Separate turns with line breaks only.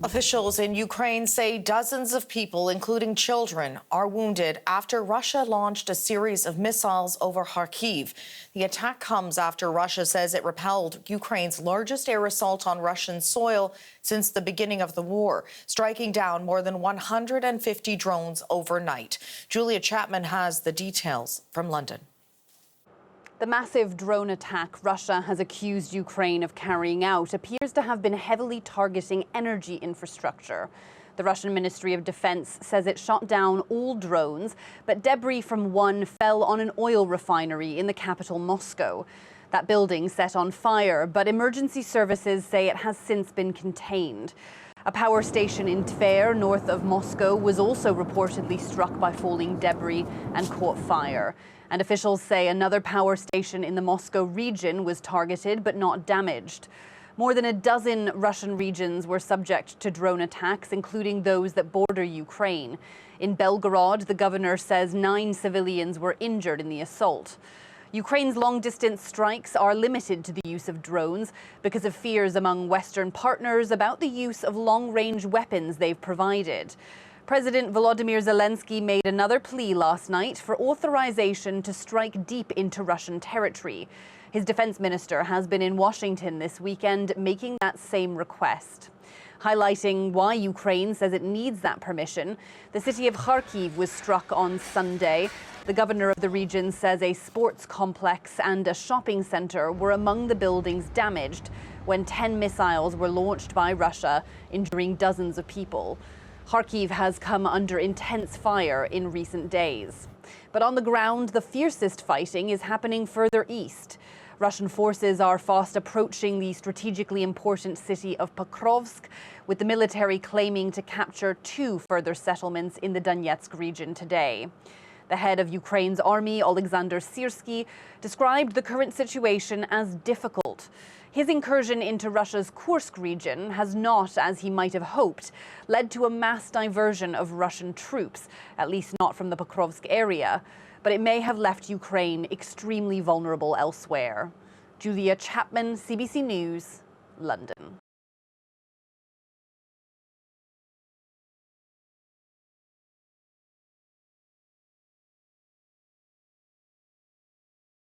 Officials in Ukraine say dozens of people, including children, are wounded after Russia launched a series of missiles over Kharkiv. The attack comes after Russia says it repelled Ukraine's largest air assault on Russian soil since the beginning of the war, striking down more than 150 drones overnight. Julia Chapman has the details from London.
The massive drone attack Russia has accused Ukraine of carrying out appears to have been heavily targeting energy infrastructure. The Russian Ministry of Defense says it shot down all drones, but debris from one fell on an oil refinery in the capital, Moscow. That building set on fire, but emergency services say it has since been contained. A power station in Tver, north of Moscow, was also reportedly struck by falling debris and caught fire. And officials say another power station in the Moscow region was targeted but not damaged. More than a dozen Russian regions were subject to drone attacks, including those that border Ukraine. In Belgorod, the governor says 9 civilians were injured in the assault. Ukraine's long-distance strikes are limited to the use of drones because of fears among Western partners about the use of long-range weapons they've provided. President Volodymyr Zelensky made another plea last night for authorization to strike deep into Russian territory. His defense minister has been in Washington this weekend making that same request. Highlighting why Ukraine says it needs that permission, the city of Kharkiv was struck on Sunday. The governor of the region says a sports complex and a shopping center were among the buildings damaged when 10 missiles were launched by Russia, injuring dozens of people. Kharkiv has come under intense fire in recent days. But on the ground, the fiercest fighting is happening further east. Russian forces are fast approaching the strategically important city of Pokrovsk, with the military claiming to capture 2 further settlements in the Donetsk region today. The head of Ukraine's army, Alexander Syrsky, described the current situation as difficult. His incursion into Russia's Kursk region has not, as he might have hoped, led to a mass diversion of Russian troops, at least not from the Pokrovsk area, but it may have left Ukraine extremely vulnerable elsewhere. Julia Chapman, CBC News, London.